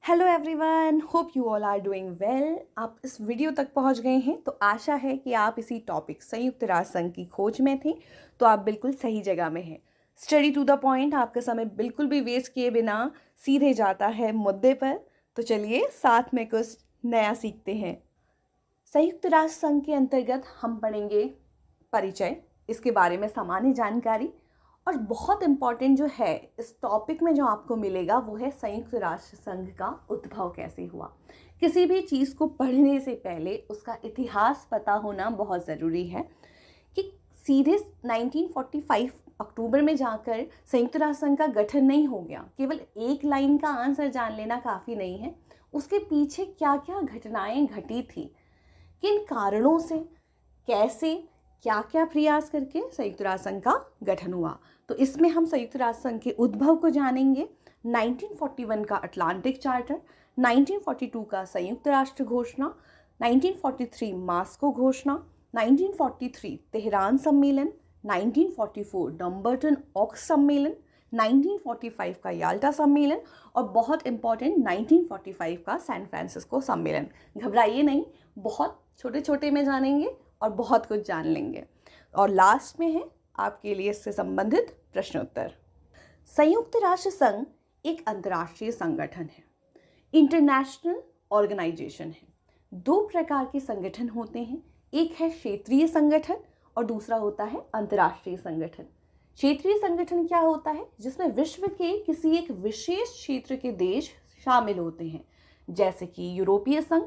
Hello everyone, hope you all are doing well. आप इस video तक पहुंच गए हैं तो आशा है कि आप इसी टॉपिक संयुक्त राष्ट्र संघ की खोज में थे, तो आप बिल्कुल सही जगह में हैं। स्टडी टू द पॉइंट, आपका समय बिल्कुल भी वेस्ट किए बिना सीधे जाता है मुद्दे पर। तो चलिए साथ में कुछ नया सीखते हैं। संयुक्त राष्ट्र संघ के अंतर्गत हम पढ़ेंगे परिचय, इसके बारे में सामान्य जानकारी, और बहुत इम्पॉर्टेंट जो है इस टॉपिक में जो आपको मिलेगा वो है संयुक्त राष्ट्र संघ का उद्भव कैसे हुआ। किसी भी चीज़ को पढ़ने से पहले उसका इतिहास पता होना बहुत ज़रूरी है कि सीधे 1945 अक्टूबर में जाकर संयुक्त राष्ट्र संघ का गठन नहीं हो गया। केवल एक लाइन का आंसर जान लेना काफ़ी नहीं है, उसके पीछे क्या क्या घटनाएं घटी थी, किन कारणों से, कैसे, क्या क्या प्रयास करके संयुक्त राष्ट्र संघ का गठन हुआ। तो इसमें हम संयुक्त राष्ट्र संघ के उद्भव को जानेंगे। 1941 का अटलांटिक चार्टर, 1942 का संयुक्त राष्ट्र घोषणा, 1943 मास्को घोषणा, 1943 तेहरान सम्मेलन, 1944 डम्बर्टन ऑक्स सम्मेलन, 1945 का याल्टा सम्मेलन, और बहुत इंपॉर्टेंट 1945 का सैन फ्रांसिस्को सम्मेलन। घबराइए नहीं, बहुत छोटे छोटे में जानेंगे और बहुत कुछ जान लेंगे। और लास्ट में है आपके लिए इससे संबंधित प्रश्न उत्तर। संयुक्त राष्ट्र संघ एक अंतर्राष्ट्रीय संगठन है, इंटरनेशनल ऑर्गेनाइजेशन है। दो प्रकार के संगठन होते हैं, एक है क्षेत्रीय संगठन और दूसरा होता है अंतर्राष्ट्रीय संगठन। क्षेत्रीय संगठन क्या होता है? जिसमें विश्व के किसी एक विशेष क्षेत्र के देश शामिल होते हैं, जैसे कि यूरोपीय संघ,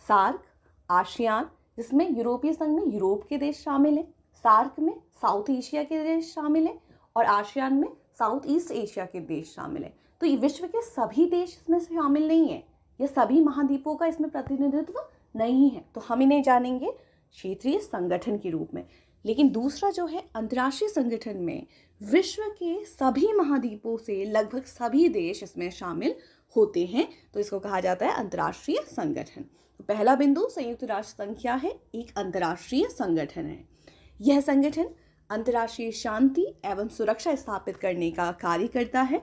सार्क, आसियान, जिसमें यूरोपीय संघ में यूरोप के देश शामिल हैं, सार्क में साउथ एशिया के देश शामिल हैं, और आसियान में साउथ ईस्ट एशिया के देश शामिल हैं। तो ये विश्व के सभी देश इसमें शामिल नहीं है, या सभी महाद्वीपों का इसमें प्रतिनिधित्व नहीं है, तो हम इन्हें जानेंगे क्षेत्रीय संगठन के रूप में। लेकिन दूसरा जो है अंतर्राष्ट्रीय संगठन में विश्व के सभी महाद्वीपों से लगभग सभी देश इसमें शामिल होते हैं, तो इसको कहा जाता है अंतर्राष्ट्रीय संगठन। तो पहला बिंदु, संयुक्त राष्ट्र संघ क्या है? एक अंतर्राष्ट्रीय संगठन है। यह संगठन अंतर्राष्ट्रीय शांति एवं सुरक्षा स्थापित करने का कार्य करता है।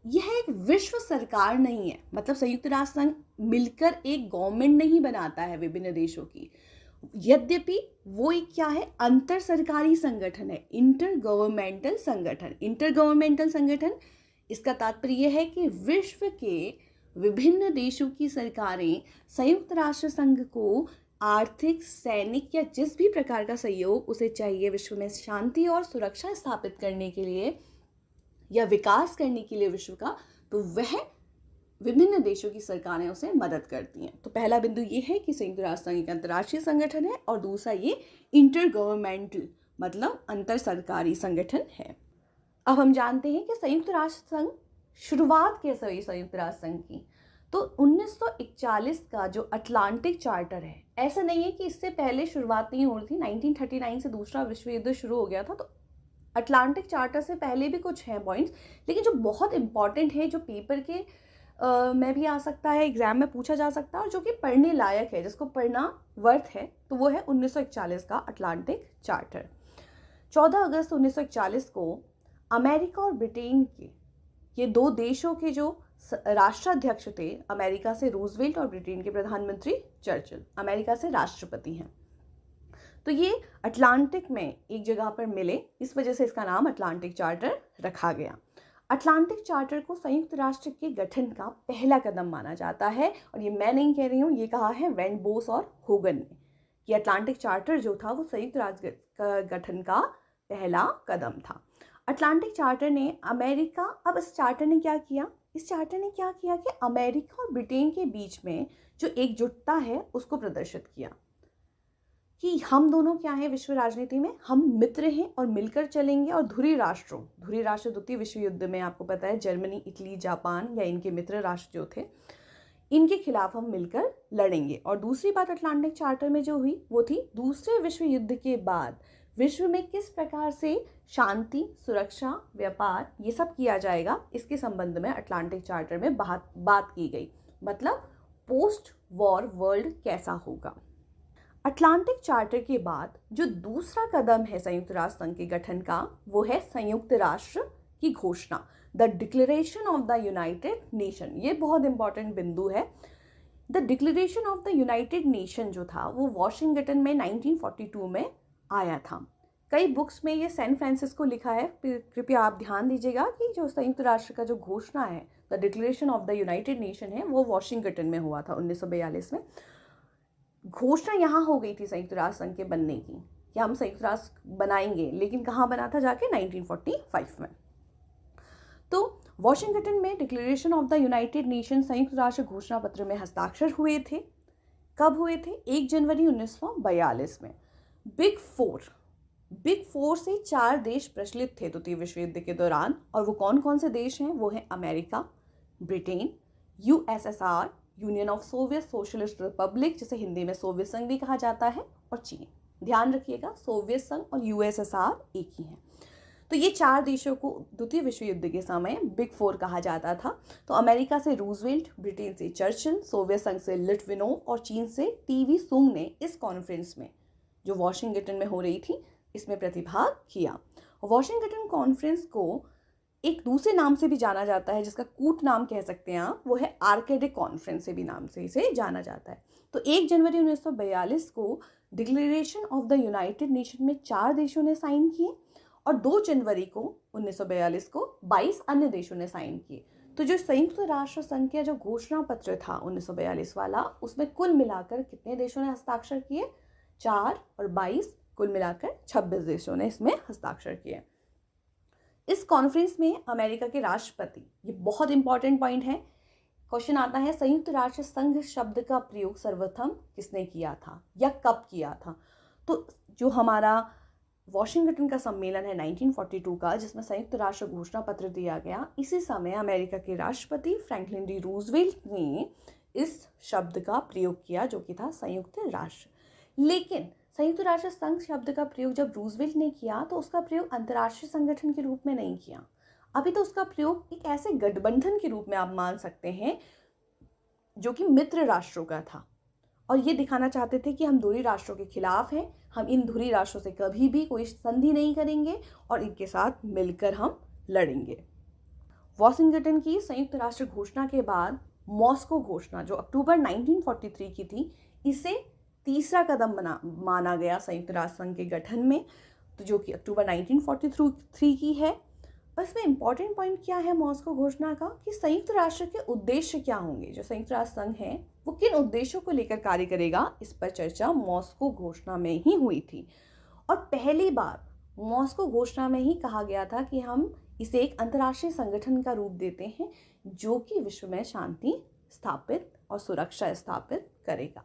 यह एक विश्व सरकार नहीं है, मतलब संयुक्त राष्ट्र संघ मिलकर एक गवर्नमेंट नहीं बनाता है विभिन्न देशों की। यद्यपि वो एक क्या है? अंतर सरकारी संगठन है, इंटर गवर्नमेंटल संगठन। इंटर गवर्नमेंटल संगठन, इसका तात्पर्य है कि विश्व के विभिन्न देशों की सरकारें संयुक्त राष्ट्र संघ को आर्थिक, सैनिक या जिस भी प्रकार का सहयोग उसे चाहिए विश्व में शांति और सुरक्षा स्थापित करने के लिए या विकास करने के लिए विश्व का, तो वह विभिन्न देशों की सरकारें उसे मदद करती हैं। तो पहला बिंदु ये है कि संयुक्त राष्ट्र संघ एक अंतर्राष्ट्रीय संगठन है, और दूसरा ये इंटर गवर्नमेंटल मतलब अंतर सरकारी संगठन है। अब हम जानते हैं कि संयुक्त राष्ट्र संघ शुरुआत कैसे हुई संयुक्त राष्ट्र संघ की। तो 1941 का जो अटलांटिक चार्टर है, ऐसा नहीं है कि इससे पहले शुरुआत नहीं हो रही थी। 1939 से दूसरा विश्व युद्ध शुरू हो गया था, तो अटलांटिक चार्टर से पहले भी कुछ हैं पॉइंट्स, लेकिन जो बहुत इंपॉर्टेंट है, जो पेपर के में भी आ सकता है, एग्जाम में पूछा जा सकता है, और जो कि पढ़ने लायक है, जिसको पढ़ना वर्थ है, तो वो है 1941 का अटलांटिक चार्टर। 14 अगस्त 1941 को अमेरिका और ब्रिटेन के ये दो देशों के जो राष्ट्राध्यक्ष थे, अमेरिका से रूजवेल्ट और ब्रिटेन के प्रधानमंत्री चर्चिल, अमेरिका से राष्ट्रपति हैं, तो ये अटलांटिक में एक जगह पर मिले, इस वजह से इसका नाम अटलांटिक चार्टर रखा गया। अटलांटिक चार्टर को संयुक्त राष्ट्र के गठन का पहला कदम माना जाता है, और ये मैं नहीं कह रही हूँ, ये कहा है वेन बोस और होगन ने कि अटलांटिक चार्टर जो था वो संयुक्त राष्ट्र का गठन का पहला कदम था। अटलांटिक चार्टर ने अमेरिका, अब इस चार्टर ने क्या किया? इस चार्टर ने क्या किया कि अमेरिका और ब्रिटेन के बीच में जो एकजुटता है उसको प्रदर्शित किया कि हम दोनों क्या हैं विश्व राजनीति में, हम मित्र हैं और मिलकर चलेंगे, और धुरी राष्ट्र द्वितीय विश्व युद्ध में आपको पता है जर्मनी, इटली, जापान या इनके मित्र राष्ट्र जो थे, इनके खिलाफ हम मिलकर लड़ेंगे। और दूसरी बात अटलांटिक चार्टर में जो हुई वो थी दूसरे विश्व युद्ध के बाद विश्व में किस प्रकार से शांति, सुरक्षा, व्यापार ये सब किया जाएगा, इसके संबंध में अटलांटिक चार्टर में बात की गई, मतलब पोस्ट वॉर वर्ल्ड कैसा होगा। अटलांटिक चार्टर के बाद जो दूसरा कदम है संयुक्त राष्ट्र संघ के गठन का, वो है संयुक्त राष्ट्र की घोषणा। The declaration of the United nation, ये बहुत इंपॉर्टेंट बिंदु है। The declaration of the United nation जो था वो वॉशिंगटन में 1942 में आया था। कई बुक्स में ये सैन फ्रांसिस्को लिखा है, कृपया आप ध्यान दीजिएगा कि जो संयुक्त राष्ट्र का जो घोषणा है, the declaration of the United nation है, वो वॉशिंगटन में हुआ था 1942 में। घोषणा यहाँ हो गई थी संयुक्त राष्ट्र संघ के बनने की कि हम संयुक्त राष्ट्र बनाएंगे, लेकिन कहाँ बना था जाके 1945 में। तो वॉशिंगटन में declaration of the United nation संयुक्त राष्ट्र घोषणा पत्र में हस्ताक्षर हुए थे। कब हुए थे? 1 जनवरी 1942 में। बिग फोर से 4 देश प्रचलित थे द्वितीय विश्व युद्ध के दौरान, और वो कौन कौन से देश हैं? वो हैं America, Britain, USSR, union of Soviet socialist Republic, जिसे हिंदी में सोवियत संघ भी कहा जाता है, और चीन। ध्यान रखिएगा, सोवियत संघ और यूएसएसआर एक ही हैं। तो ये 4 देशों को द्वितीय विश्व युद्ध के समय बिग 4 कहा जाता था। तो अमेरिका से रूजवेल्ट, ब्रिटेन से चर्चिल, सोवियत संघ से लिटविनोव और चीन से टीवी सुंग ने इस कॉन्फ्रेंस में, जो वॉशिंगटन में हो रही थी, इसमें प्रतिभाग किया। वॉशिंगटन कॉन्फ्रेंस को एक दूसरे नाम से भी जाना जाता है, जिसका कूट नाम कह सकते हैं आप, वो है आर्केडिक कॉन्फ्रेंस से भी नाम से इसे जाना जाता है। तो 1 जनवरी 1942 को declaration of the United nation में 4 देशों ने साइन किए, और 2 जनवरी को 1942 को 22 अन्य देशों ने साइन किए। तो जो संयुक्त राष्ट्र संघ का जो घोषणा पत्र था 1942 वाला, उसमें कुल मिलाकर कितने देशों ने हस्ताक्षर किए? 4 और 22, कुल मिलाकर 26 देशों ने इसमें हस्ताक्षर किए। इस कॉन्फ्रेंस में अमेरिका के राष्ट्रपति, ये बहुत इंपॉर्टेंट पॉइंट है, क्वेश्चन आता है, संयुक्त राष्ट्र संघ शब्द का प्रयोग सर्वप्रथम किसने किया था या कब किया था? तो जो हमारा वॉशिंगटन का सम्मेलन है 1942 का, जिसमें संयुक्त राष्ट्र घोषणा पत्र दिया गया, इसी समय अमेरिका के राष्ट्रपति फ्रैंकलिन डी रूजवेल्ट ने इस शब्द का प्रयोग किया, जो कि था संयुक्त राष्ट्र। लेकिन संयुक्त राष्ट्र संघ शब्द का प्रयोग जब रूजवेल्ट ने किया, तो उसका प्रयोग अंतर्राष्ट्रीय संगठन के रूप में नहीं किया। अभी तो उसका प्रयोग एक ऐसे गठबंधन के रूप में आप मान सकते हैं, जो कि मित्र राष्ट्रों का था, और ये दिखाना चाहते थे कि हम धुरी राष्ट्रों के खिलाफ हैं, हम इन धुरी राष्ट्रों से कभी भी कोई संधि नहीं करेंगे और इनके साथ मिलकर हम लड़ेंगे। वॉशिंगटन की संयुक्त राष्ट्र घोषणा के बाद मॉस्को घोषणा, जो अक्टूबर 1943 की थी, इसे तीसरा कदम माना गया संयुक्त राष्ट्र संघ के गठन में, तो जो कि अक्टूबर 1943 की है। और इसमें इंपॉर्टेंट पॉइंट क्या है मॉस्को घोषणा का, कि संयुक्त राष्ट्र के उद्देश्य क्या होंगे, जो संयुक्त राष्ट्र संघ है वो किन उद्देश्यों को लेकर कार्य करेगा, इस पर चर्चा मॉस्को घोषणा में ही हुई थी। और पहली बार मॉस्को घोषणा में ही कहा गया था कि हम इसे एक अंतर्राष्ट्रीय संगठन का रूप देते हैं, जो कि विश्व में शांति स्थापित और सुरक्षा स्थापित करेगा।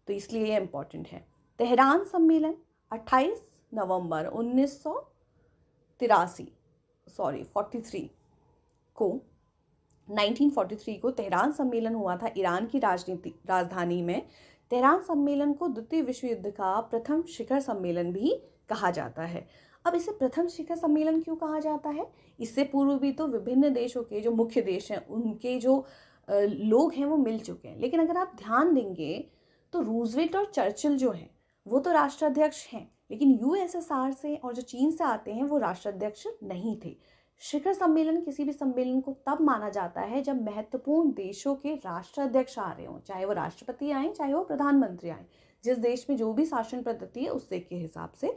तो इसलिए ये इम्पॉर्टेंट है। तेहरान सम्मेलन 28 नवंबर 1943 को तेहरान सम्मेलन हुआ था ईरान की राजधानी में। तेहरान सम्मेलन को द्वितीय विश्व युद्ध का प्रथम शिखर सम्मेलन भी कहा जाता है। अब इसे प्रथम शिखर सम्मेलन क्यों कहा जाता है? इससे पूर्व भी तो विभिन्न देशों के जो मुख्य देश हैं, उनके जो लोग हैं वो मिल चुके हैं, लेकिन अगर आप ध्यान देंगे तो रूजवेल्ट और चर्चिल जो हैं वो तो राष्ट्राध्यक्ष हैं, लेकिन यूएसएसआर से और जो चीन से आते हैं वो राष्ट्राध्यक्ष नहीं थे। शिखर सम्मेलन किसी भी सम्मेलन को तब माना जाता है जब महत्वपूर्ण देशों के राष्ट्राध्यक्ष आ रहे हों, चाहे वो राष्ट्रपति आए चाहे वो प्रधानमंत्री आए, जिस देश में जो भी शासन पद्धति है उससे के हिसाब से।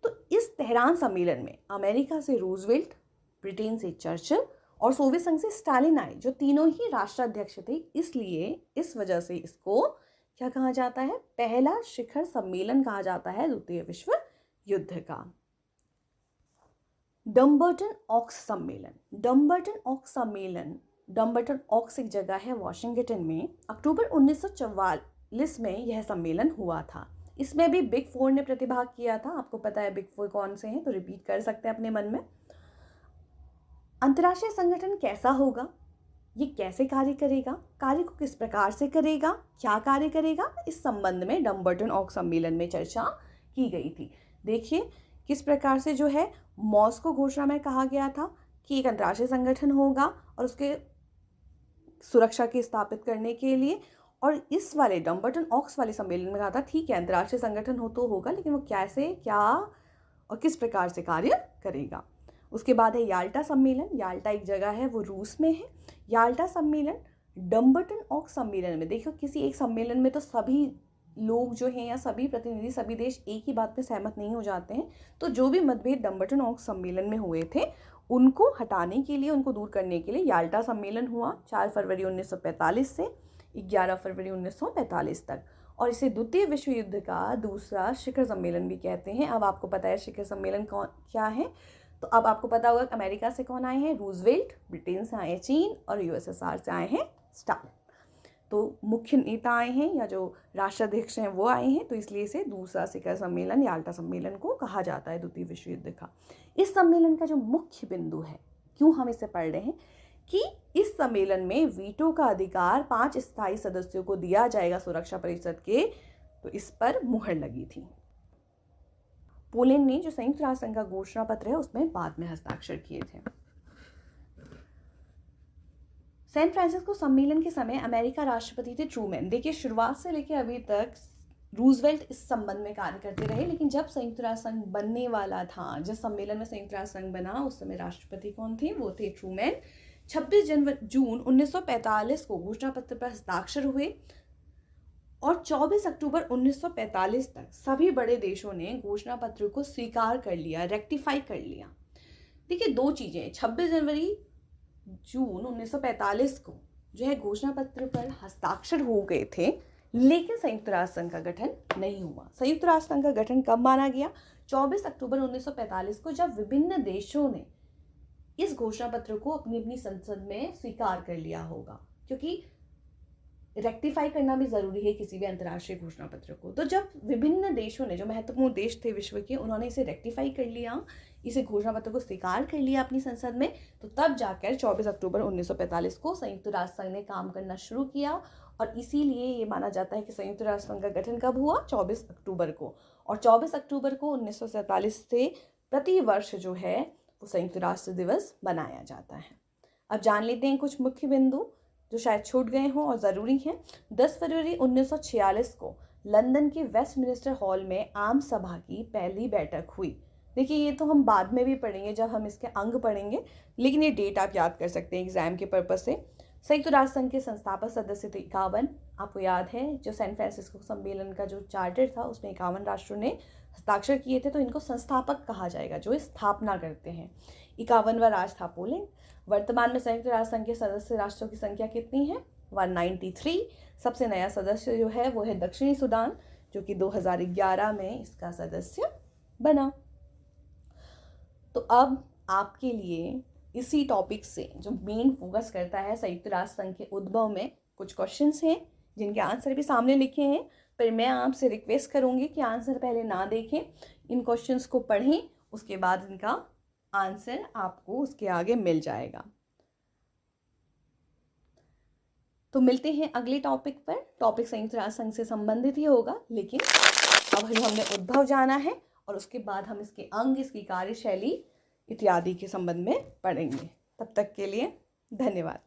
तो इस तेहरान सम्मेलन में अमेरिका से रूजवेल्ट, ब्रिटेन से चर्चिल और सोवियत संघ से स्टालिन आए, जो तीनों ही राष्ट्राध्यक्ष थे। इसलिए इस वजह से इसको क्या कहा जाता है? पहला शिखर सम्मेलन कहा जाता है द्वितीय विश्व युद्ध का। डम्बर्टन ऑक्स सम्मेलन। डम्बर्टन ऑक्स एक जगह है वॉशिंगटन में। अक्टूबर 1944 में यह सम्मेलन हुआ था। इसमें भी बिग 4 ने प्रतिभाग किया था। आपको पता है बिग 4 कौन से हैं, तो रिपीट कर सकते हैं अपने मन में। अंतर्राष्ट्रीय संगठन कैसा होगा, ये कैसे कार्य करेगा, कार्य को किस प्रकार से करेगा, क्या कार्य करेगा, इस संबंध में डम्बर्टन ऑक्स सम्मेलन में चर्चा की गई थी। देखिए किस प्रकार से जो है मॉस्को घोषणा में कहा गया था कि एक अंतर्राष्ट्रीय संगठन होगा और उसके सुरक्षा की स्थापित करने के लिए, और इस वाले डम्बर्टन ऑक्स वाले सम्मेलन में कहा था ठीक है अंतर्राष्ट्रीय संगठन हो तो होगा, लेकिन वो कैसे, क्या और किस प्रकार से कार्य करेगा। उसके बाद है याल्टा सम्मेलन। याल्टा एक जगह है, वो रूस में है। याल्टा सम्मेलन डम्बर्टन ऑक सम्मेलन में, देखो किसी एक सम्मेलन में तो सभी लोग जो हैं या सभी प्रतिनिधि, सभी देश एक ही बात पे सहमत नहीं हो जाते हैं, तो जो भी मतभेद डम्बर्टन ऑक सम्मेलन में हुए थे उनको हटाने के लिए, उनको दूर करने के लिए याल्टा सम्मेलन हुआ 4 फरवरी 1945 से 11 फरवरी 1945 तक, और इसे द्वितीय विश्व युद्ध का दूसरा शिखर सम्मेलन भी कहते हैं। अब आपको पता है शिखर सम्मेलन कौन क्या है, तो अब आपको पता होगा अमेरिका से कौन आए हैं, रूजवेल्ट, ब्रिटेन से आए हैं चीन, और यूएसएसआर से आए हैं स्टालिन। तो मुख्य नेता आए हैं या जो राष्ट्राध्यक्ष हैं वो आए हैं, तो इसलिए इसे दूसरा शिखर सम्मेलन याल्टा सम्मेलन को कहा जाता है द्वितीय विश्व युद्ध का। इस सम्मेलन का जो मुख्य बिंदु है, क्यों हम इसे पढ़ रहे हैं, कि इस सम्मेलन में वीटो का अधिकार 5 स्थायी सदस्यों को दिया जाएगा सुरक्षा परिषद के, तो इस पर मुहर लगी थी। पोलैंड ने जो संयुक्त राष्ट्र संघ का घोषणा पत्र है उसमें बाद में हस्ताक्षर किए थे। सैन फ्रांसिस्को सम्मेलन के समय अमेरिका राष्ट्रपति थे ट्रूमैन। देखिए शुरुआत से लेकर अभी तक रूजवेल्ट इस संबंध में कार्य करते रहे, लेकिन जब संयुक्त राष्ट्र संघ बनने वाला था, जिस सम्मेलन में संयुक्त राष्ट्र संघ बना, उस समय राष्ट्रपति कौन थे, वो थे ट्रूमैन। 26 जून 1945 को घोषणा पत्र पर हस्ताक्षर हुए और 24 अक्टूबर 1945 तक सभी बड़े देशों ने घोषणा पत्र को स्वीकार कर लिया, रेक्टिफाई कर लिया। देखिए दो चीजें, 26 जून 1945 को जो है घोषणा पत्र पर हस्ताक्षर हो गए थे, लेकिन संयुक्त राष्ट्र संघ का गठन नहीं हुआ। संयुक्त राष्ट्र संघ का गठन कब माना गया, 24 अक्टूबर 1945 को, जब विभिन्न देशों ने इस घोषणा पत्र को अपनी अपनी संसद में स्वीकार कर लिया होगा, क्योंकि रेक्टिफाई करना भी जरूरी है किसी भी अंतर्राष्ट्रीय घोषणा पत्र को। तो जब विभिन्न देशों ने, जो महत्वपूर्ण देश थे विश्व के, उन्होंने इसे रेक्टिफाई कर लिया, इसे घोषणा पत्र को स्वीकार कर लिया अपनी संसद में, तो तब जाकर 24 अक्टूबर 1945 को संयुक्त राष्ट्र संघ ने काम करना शुरू किया। और इसीलिए ये माना जाता है कि संयुक्त राष्ट्र संघ का गठन कब हुआ, 24 अक्टूबर को। और 24 अक्टूबर को 1947 से प्रति वर्ष जो है वो संयुक्त राष्ट्र दिवस मनाया जाता है। अब जान लेते हैं कुछ मुख्य बिंदु जो शायद छूट गए हों और ज़रूरी हैं। 10 फरवरी 1946 को लंदन के वेस्टमिनिस्टर हॉल में आम सभा की पहली बैठक हुई। देखिए ये तो हम बाद में भी पढ़ेंगे जब हम इसके अंग पढ़ेंगे, लेकिन ये डेट आप याद कर सकते हैं एग्जाम के पर्पज से। संयुक्त राष्ट्र संघ के संस्थापक सदस्य थे 51। आपको याद है जो सैन फ्रांसिस्को सम्मेलन का जो चार्टर था उसमें 51 राष्ट्रों ने हस्ताक्षर किए थे, तो इनको संस्थापक कहा जाएगा, जो स्थापना करते हैं। 51वां राष्ट्र था पोलैंड। वर्तमान में संयुक्त राष्ट्र संघ के सदस्य राष्ट्रों की संख्या कितनी है, 193। सबसे नया सदस्य जो है वो है दक्षिणी सूडान, जो कि 2011 में इसका सदस्य बना। तो अब आपके लिए इसी टॉपिक से जो मेन फोकस करता है संयुक्त राष्ट्र संघ के उद्भव में, कुछ क्वेश्चंस हैं जिनके आंसर भी सामने लिखे हैं, पर मैं आपसे रिक्वेस्ट करूंगी कि आंसर पहले ना देखें, इन क्वेश्चंस को पढ़ें, उसके बाद इनका आंसर आपको उसके आगे मिल जाएगा। तो मिलते हैं अगले टॉपिक पर। टॉपिक संयुक्त राष्ट्र संघ से संबंधित ही होगा, लेकिन अब हमने उद्भव जाना है और उसके बाद हम इसके अंग, इसकी कार्यशैली इत्यादि के संबंध में पढ़ेंगे। तब तक के लिए धन्यवाद।